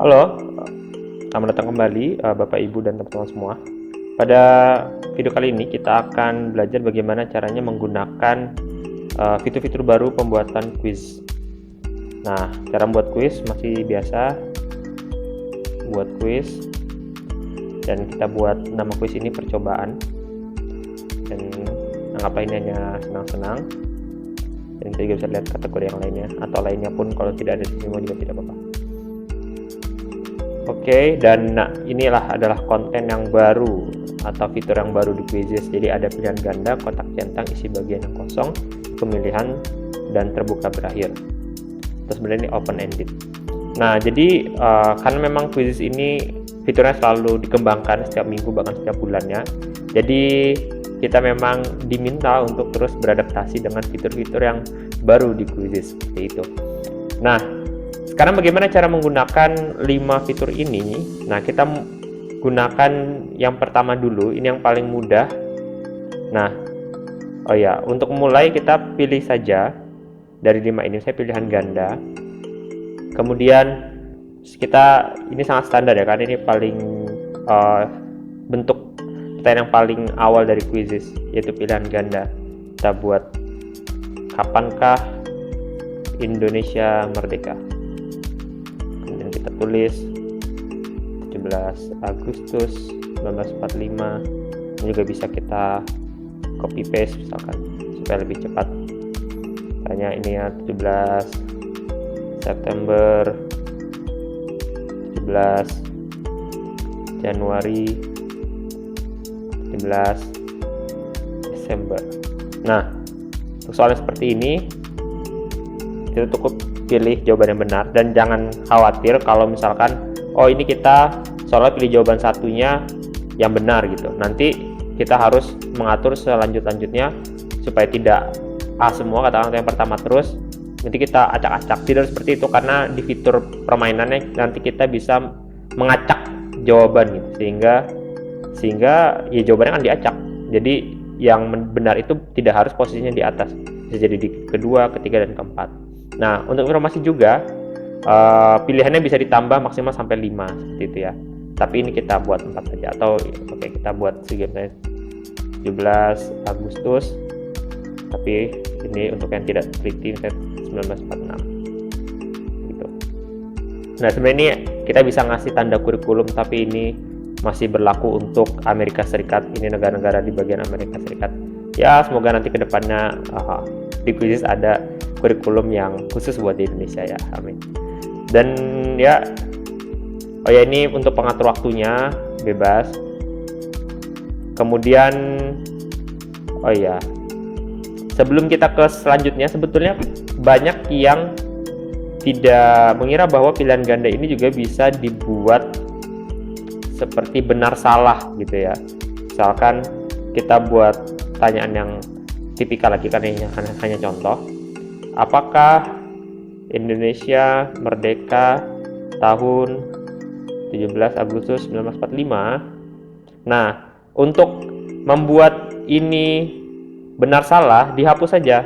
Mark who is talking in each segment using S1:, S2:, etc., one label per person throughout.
S1: Halo, selamat datang kembali Bapak Ibu dan teman-teman semua. Pada video kali ini kita akan belajar bagaimana caranya menggunakan fitur-fitur baru pembuatan quiz. Nah, cara membuat quiz masih biasa, buat quiz, dan kita buat nama quiz ini percobaan. Dan anggaplah ini hanya senang-senang. Dan kita juga bisa lihat kategori yang lainnya, atau lainnya pun kalau tidak ada di semua juga tidak apa-apa. Oke, dan inilah adalah konten yang baru atau fitur yang baru di Quizizz. Jadi ada pilihan ganda, kotak centang, isi bagian yang kosong, pemilihan, dan terbuka berakhir. Terus sebenarnya ini open ended. Nah, jadi karena memang Quizizz ini fiturnya selalu dikembangkan setiap minggu bahkan setiap bulannya. Jadi kita memang diminta untuk terus beradaptasi dengan fitur-fitur yang baru di Quizizz seperti itu. Nah, sekarang bagaimana cara menggunakan 5 fitur ini? Nah, kita gunakan yang pertama dulu, ini yang paling mudah. Nah, untuk mulai kita pilih saja dari 5 ini, saya pilihan ganda. Kemudian ini sangat standar ya, karena ini paling bentuk pertanyaan yang paling awal dari Quizizz, yaitu pilihan ganda. Kita buat kapankah Indonesia merdeka? Kita tulis 17 Agustus 1945. Ini juga bisa kita copy paste misalkan supaya lebih cepat. Misalnya ini ya 17 September, 17 Januari, 17 Desember. Nah, untuk soalnya seperti ini kita cukup pilih jawaban yang benar, dan jangan khawatir kalau misalkan ini kita soalnya pilih jawaban satunya yang benar gitu, nanti kita harus mengatur selanjutnya supaya tidak A semua, katakan yang pertama terus nanti kita acak-acak. Tidak seperti itu, karena di fitur permainannya nanti kita bisa mengacak jawaban gitu, sehingga ya jawabannya kan diacak. Jadi yang benar itu tidak harus posisinya di atas, bisa jadi di kedua, ketiga, dan keempat. Nah, untuk informasi juga pilihannya bisa ditambah maksimal sampai 5 seperti itu ya. Tapi ini kita buat 4 saja, atau kita buat segini 17 Agustus. Tapi ini untuk yang tidak teliti 1946 gitu. Nah, sebenarnya ini kita bisa ngasih tanda kurikulum, tapi ini masih berlaku untuk Amerika Serikat. Ini negara-negara di bagian Amerika Serikat. Ya, semoga nanti kedepannya di Quizizz ada kurikulum yang khusus buat di Indonesia ya, amin. Dan ya, ini untuk pengatur waktunya bebas. Kemudian sebelum kita ke selanjutnya, sebetulnya banyak yang tidak mengira bahwa pilihan ganda ini juga bisa dibuat seperti benar salah gitu ya. Misalkan kita buat pertanyaan yang tipikal lagi, karena ini hanya contoh. Apakah Indonesia merdeka tahun 17 Agustus 1945? Nah, untuk membuat ini benar salah, dihapus saja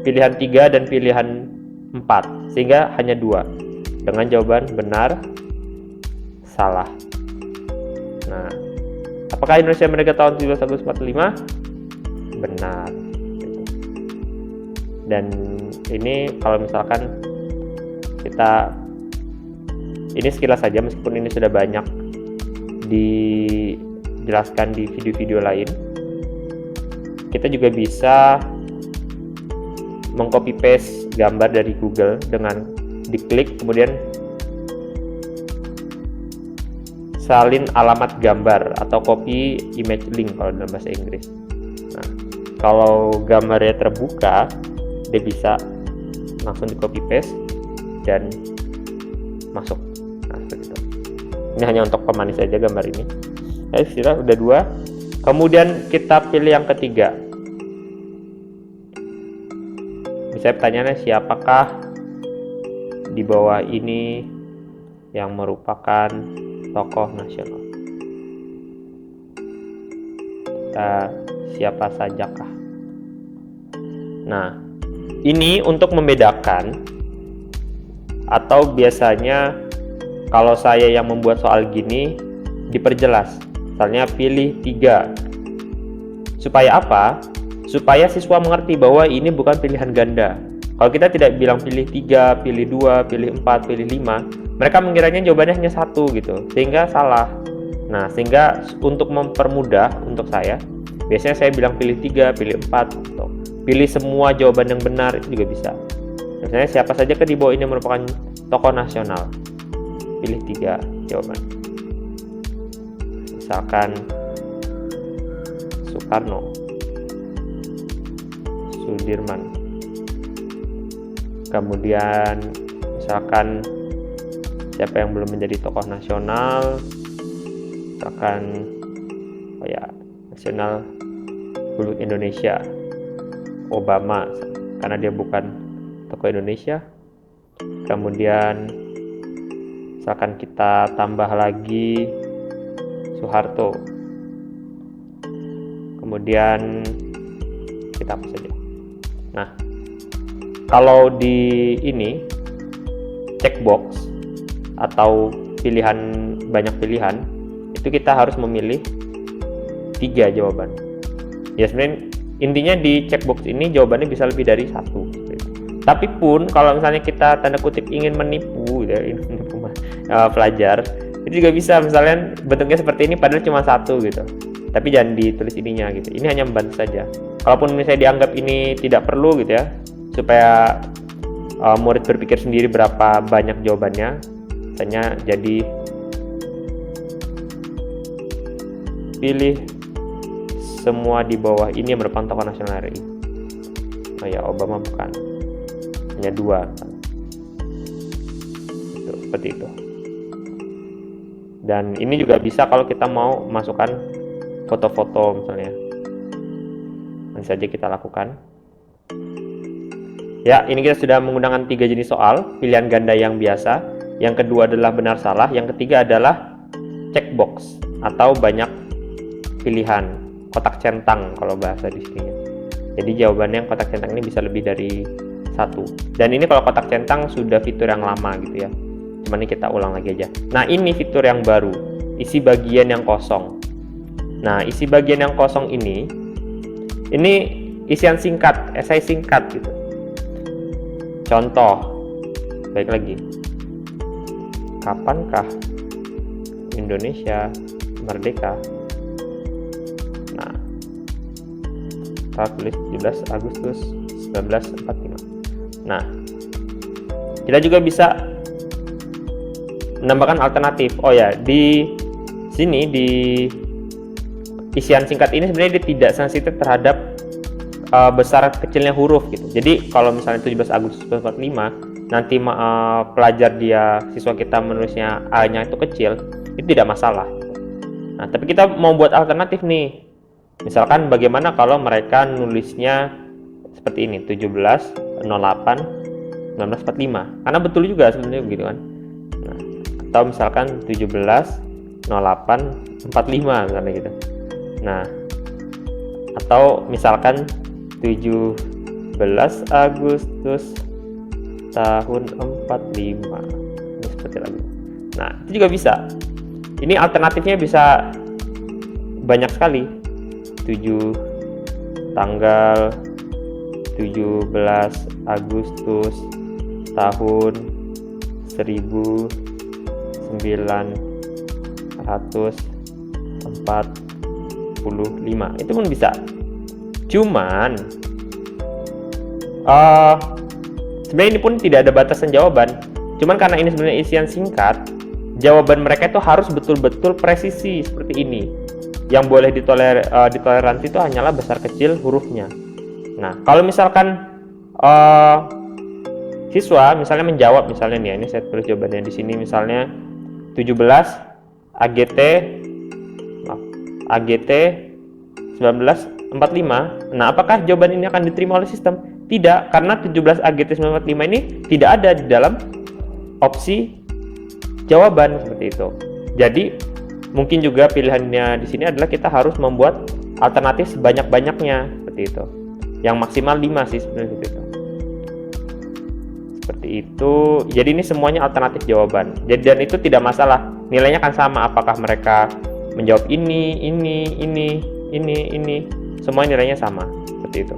S1: pilihan 3 dan pilihan 4, sehingga hanya 2 dengan jawaban benar salah. Nah, apakah Indonesia merdeka tahun 17 Agustus 1945? Benar. Dan ini kalau misalkan ini sekilas saja, meskipun ini sudah banyak dijelaskan di video-video lain. Kita juga bisa mengcopy paste gambar dari Google dengan diklik, kemudian salin alamat gambar atau copy image link kalau dalam bahasa Inggris. Nah, kalau gambarnya terbuka, dia bisa langsung di copy paste dan masuk. Nah, seperti itu. Ini hanya untuk pemanis saja gambar ini. Sudah 2. Kemudian kita pilih yang ketiga. Misalnya pertanyaannya, siapakah di bawah ini yang merupakan tokoh nasional? Siapa sajakah? Nah, ini untuk membedakan, atau biasanya kalau saya yang membuat soal gini, diperjelas. Misalnya pilih 3. Supaya apa? Supaya siswa mengerti bahwa ini bukan pilihan ganda. Kalau kita tidak bilang pilih 3, pilih 2, pilih 4, pilih 5, mereka mengiranya jawabannya hanya 1 gitu, sehingga salah. Nah, sehingga untuk mempermudah untuk saya, biasanya saya bilang pilih 3, pilih 4, atau pilih semua jawaban yang benar, itu juga bisa. Misalnya siapa saja di bawah ini merupakan tokoh nasional, pilih 3 jawaban. Misalkan Soekarno, Sudirman, kemudian misalkan siapa yang belum menjadi tokoh nasional, misalkan nasional bulu Indonesia, Obama, karena dia bukan tokoh Indonesia. Kemudian misalkan kita tambah lagi Soeharto, kemudian kita apa saja. Nah, kalau di ini checkbox atau pilihan, banyak pilihan, itu kita harus memilih 3 jawaban. Ya sebenarnya intinya di checkbox ini jawabannya bisa lebih dari 1. Tapi pun kalau misalnya kita tanda kutip ingin menipu pelajar, itu juga bisa, misalnya bentuknya seperti ini padahal cuma 1 gitu. Tapi jangan ditulis ininya gitu. Ini hanya membantu saja. Kalaupun misalnya dianggap ini tidak perlu gitu ya, supaya murid berpikir sendiri berapa banyak jawabannya, misalnya jadi pilih semua di bawah ini yang merupakan tokoh nasional RI. Oh ya, Obama bukan, hanya 2 kan. Itu, seperti itu. Dan ini juga bisa kalau kita mau masukkan foto-foto misalnya, nanti saja kita lakukan. Ya, ini kita sudah menggunakan 3 jenis soal, pilihan ganda yang biasa, yang kedua adalah benar salah, yang ketiga adalah checkbox atau banyak pilihan, kotak centang kalau bahasa di sini. Jadi jawabannya yang kotak centang ini bisa lebih dari 1. Dan ini kalau kotak centang sudah fitur yang lama gitu ya. Cuman ini kita ulang lagi aja. Nah, ini fitur yang baru, isi bagian yang kosong. Nah, isi bagian yang kosong ini isian singkat, esai singkat gitu. Contoh, baik lagi. Kapankah Indonesia merdeka? Nah, kita tulis 17 Agustus 1945. Nah, kita juga bisa menambahkan alternatif. Oh ya, di sini di isian singkat ini sebenarnya dia tidak sensitif terhadap besar kecilnya huruf gitu. Jadi kalau misalnya 17 Agustus 1945 nanti pelajar siswa kita menulisnya A-nya itu kecil, itu tidak masalah. Nah, tapi kita mau buat alternatif nih. Misalkan bagaimana kalau mereka nulisnya seperti ini, 17/08/1945. Karena betul juga sebenarnya begitu kan. Nah, atau misalkan 17/08/45 misalnya gitu. Nah, atau misalkan 17 Agustus tahun 45. Ini seperti lagi. Nah, itu juga bisa. Ini alternatifnya bisa banyak sekali. 17 Agustus tahun 1945. Itu pun bisa. Cuman sebenarnya ini pun tidak ada batasan jawaban. Cuman karena ini sebenarnya isian singkat, jawaban mereka itu harus betul-betul presisi seperti ini. Yang boleh ditoleransi itu hanyalah besar kecil hurufnya. Nah, kalau misalkan siswa misalnya menjawab, misalnya nih, ini saya tulis jawabannya di sini, misalnya 17 AGT 1945. Nah, apakah jawaban ini akan diterima oleh sistem? Tidak, karena 17 AGT 1945 ini tidak ada di dalam opsi jawaban seperti itu. Jadi mungkin juga pilihannya di sini adalah kita harus membuat alternatif sebanyak-banyaknya seperti itu. Yang maksimal 5 sih sebenarnya seperti itu. seperti itu. Jadi ini semuanya alternatif jawaban. Dan itu tidak masalah, nilainya kan sama apakah mereka menjawab ini, semua nilainya sama seperti itu.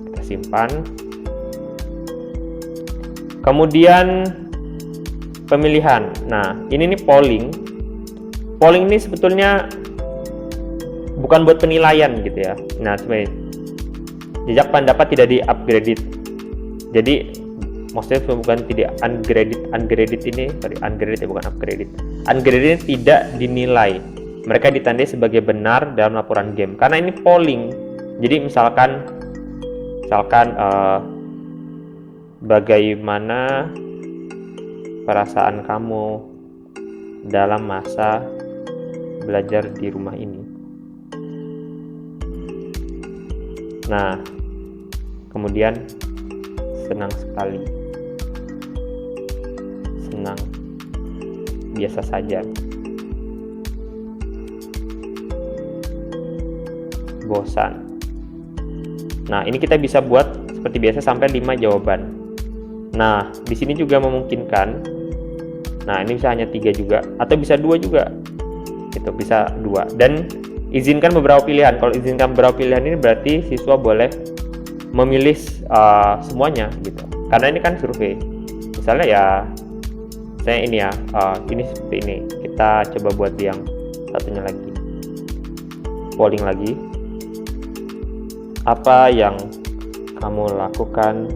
S1: Kita simpan. Kemudian pemilihan. Nah, ini nih polling. Polling ini sebetulnya bukan buat penilaian gitu ya. Nah, sebenarnya jejak pendapat tidak di-upgraded. Jadi maksudnya bukan tidak ungraded ini, ungraded ya, bukan upgraded. Ungraded ini tidak dinilai. Mereka ditandai sebagai benar dalam laporan game. Karena ini polling. Jadi misalkan bagaimana perasaan kamu dalam masa belajar di rumah ini. Nah, kemudian senang sekali, senang, biasa saja, bosan. Nah, ini kita bisa buat seperti biasa sampai 5 jawaban. Nah, di sini juga memungkinkan. Nah, ini bisa hanya 3 juga, atau bisa 2 juga. Itu bisa 2. Dan izinkan beberapa pilihan. Kalau izinkan beberapa pilihan ini berarti siswa boleh memilih semuanya gitu. Karena ini kan survei. Misalnya ya, saya ini ya, ini seperti ini. Kita coba buat yang satunya lagi. Polling lagi. Apa yang kamu lakukan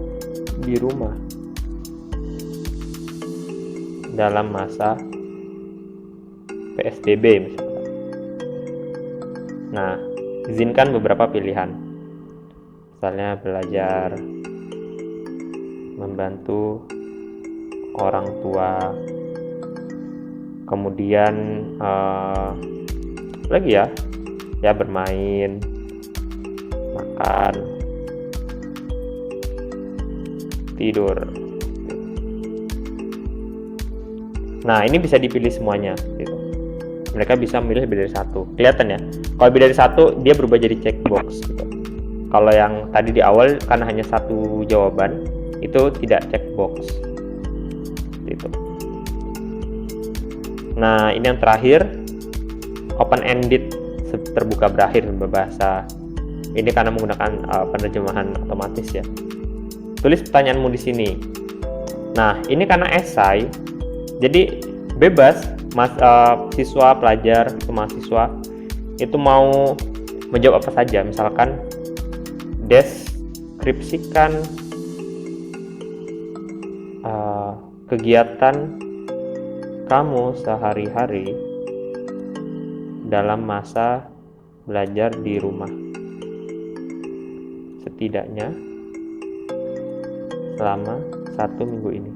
S1: di rumah dalam masa PSBB misalkan. Nah, izinkan beberapa pilihan. Misalnya belajar, membantu orang tua, kemudian lagi ya bermain, makan, tidur. Nah, ini bisa dipilih semuanya gitu. Mereka bisa memilih lebih dari 1. Kelihatan ya, kalau lebih dari 1 dia berubah jadi checkbox gitu. Kalau yang tadi di awal karena hanya 1 jawaban, itu tidak checkbox gitu. Nah, ini yang terakhir, open ended, terbuka berakhir berbahasa. Ini karena menggunakan penerjemahan otomatis ya. Tulis pertanyaanmu di sini. Nah, ini karena esai, jadi bebas siswa, pelajar, mahasiswa itu mau menjawab apa saja. Misalkan deskripsikan kegiatan kamu sehari-hari dalam masa belajar di rumah, setidaknya selama 1 minggu ini.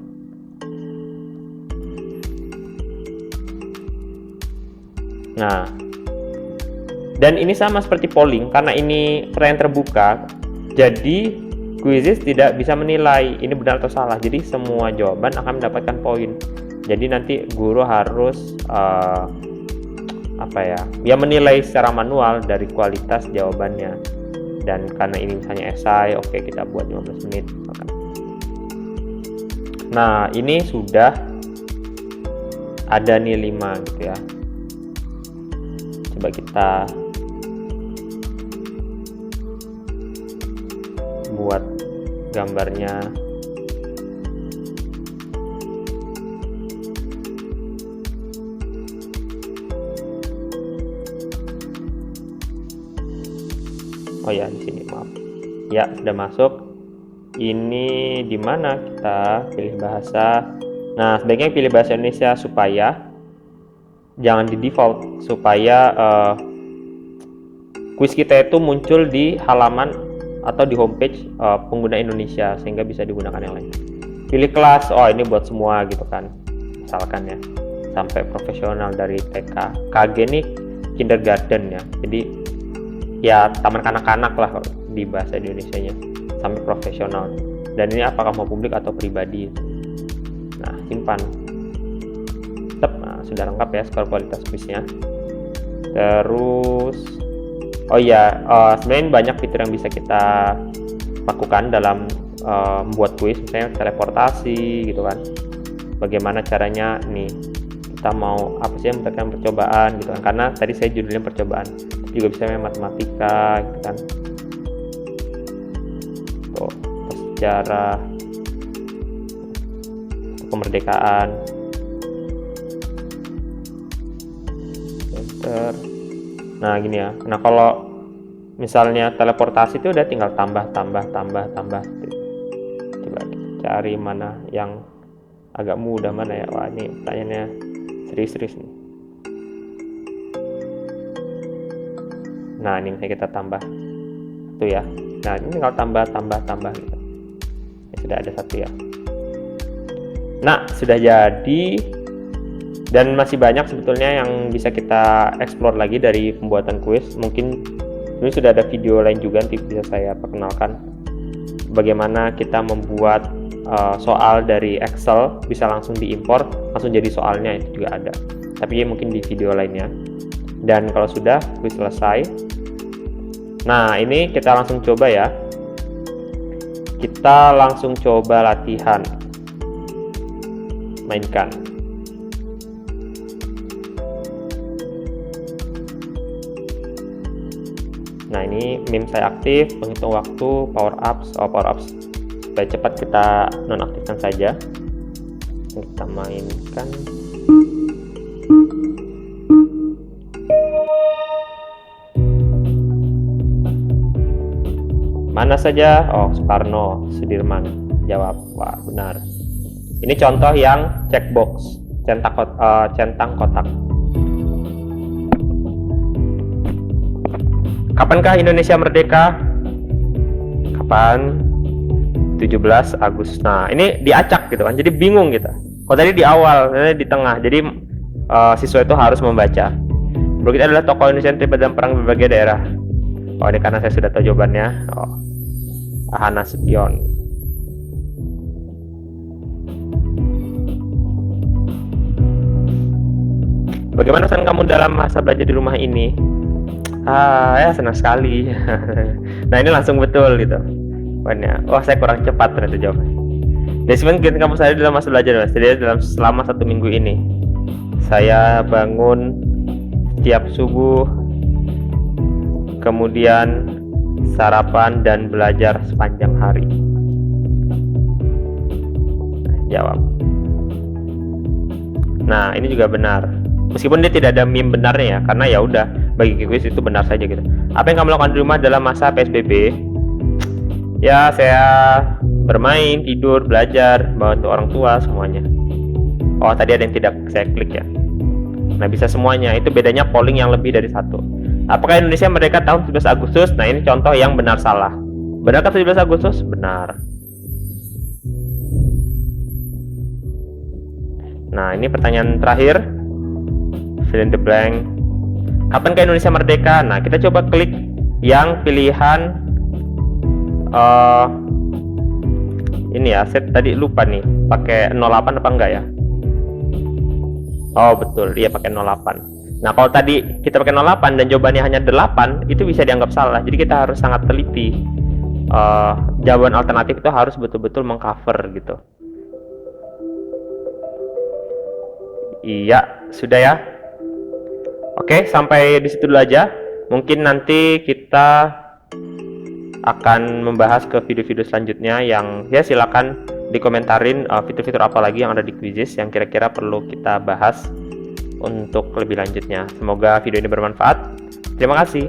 S1: Nah, dan ini sama seperti polling, karena ini pertanyaan terbuka, jadi Quizizz tidak bisa menilai ini benar atau salah. Jadi semua jawaban akan mendapatkan poin. Jadi nanti guru harus menilai secara manual dari kualitas jawabannya. Dan karena ini misalnya esai, oke, kita buat 15 menit. Nah, ini sudah ada nih 5 gitu ya. Coba kita buat gambarnya. Oh ya, di sini, maaf. Ya, sudah masuk. Ini di mana kita pilih bahasa? Nah, sebaiknya pilih bahasa Indonesia supaya jangan di default, supaya kuis kita itu muncul di halaman atau di homepage pengguna Indonesia sehingga bisa digunakan yang lain. Pilih kelas, oh ini buat semua gitu kan, misalkan ya, sampai profesional dari TK. KG ini kindergarten ya, jadi ya taman kanak-kanak lah di bahasa Indonesianya, sampai profesional. Dan ini apakah mau publik atau pribadi. Nah, simpan. Nah, sudah lengkap ya skor kualitas kuisnya. Terus sebenarnya banyak fitur yang bisa kita lakukan dalam membuat kuis, misalnya teleportasi gitu kan. Bagaimana caranya nih, kita mau apa sih yang membutuhkan percobaan gitu kan, karena tadi saya judulnya percobaan, juga bisa matematika gitu kan. Tuh, sejarah, kemerdekaan, nah gini ya. Nah kalau misalnya teleportasi itu udah tinggal tambah. Coba kita cari mana yang agak mudah, mana ya. Wah ini pertanyaannya serius nih. Nah ini misalnya kita tambah satu ya. Nah ini tinggal tambah gitu. Ya, sudah ada satu ya. Nah sudah jadi, dan masih banyak sebetulnya yang bisa kita explore lagi dari pembuatan kuis. Mungkin ini sudah ada video lain juga, nanti bisa saya perkenalkan bagaimana kita membuat soal dari Excel bisa langsung diimpor, langsung jadi soalnya, itu juga ada. Tapi ya mungkin di video lainnya. Dan kalau sudah kuis selesai, nah ini kita langsung coba ya. Kita langsung coba latihan. Mainkan. Nah ini meme saya aktif, menghitung waktu, power ups supaya cepat kita nonaktifkan saja. Kita mainkan. Mana saja? Oh, Soekarno, Sudirman. Jawab. Wah, benar. Ini contoh yang checkbox, centang kotak. Kapankah Indonesia merdeka? Kapan? 17 Agustus. Nah, ini diacak gitu kan. Jadi bingung kita. Kalau tadi di awal, ini di tengah. Jadi siswa itu harus membaca. Berikut adalah tokoh Indonesia yang terlibat dalam perang berbagai daerah. Oh, ini karena saya sudah tahu jawabannya. Oh, Ahana Sution. Bagaimana senang kamu dalam masa belajar di rumah ini? Ya senang sekali. Nah ini langsung betul gitu. Wah saya kurang cepat ternyata jawabannya. Desmond, kegiatan kamu sehari dalam masa belajar, jadi selama 1 minggu ini saya bangun setiap subuh, kemudian sarapan dan belajar sepanjang hari. Jawab. Nah ini juga benar, meskipun dia tidak ada meme benarnya ya, karena ya udah bagi kuis itu benar saja gitu. Apa yang kamu lakukan di rumah dalam masa PSBB? Ya saya bermain, tidur, belajar, bantu orang tua, semuanya. Oh tadi ada yang tidak saya klik ya. Nah bisa semuanya, itu bedanya polling yang lebih dari 1. Apakah Indonesia merdeka tahun 17 Agustus? Nah ini contoh yang benar salah. Benarkah 17 Agustus? Benar. Nah ini pertanyaan terakhir, fill in the blank. Kapankah Indonesia merdeka? Nah kita coba klik yang pilihan ini ya. Saya tadi lupa nih pakai 08 apa enggak ya. Oh betul, iya pakai 08. Nah kalau tadi kita pakai 08 dan jawabannya hanya 8, itu bisa dianggap salah. Jadi kita harus sangat teliti. Jawaban alternatif itu harus betul-betul mengcover gitu. Iya, sudah ya. Oke, sampai di situ dulu aja. Mungkin nanti kita akan membahas ke video-video selanjutnya yang ya silakan dikomentarin fitur-fitur apa lagi yang ada di Quizizz yang kira-kira perlu kita bahas untuk lebih lanjutnya. Semoga video ini bermanfaat. Terima kasih.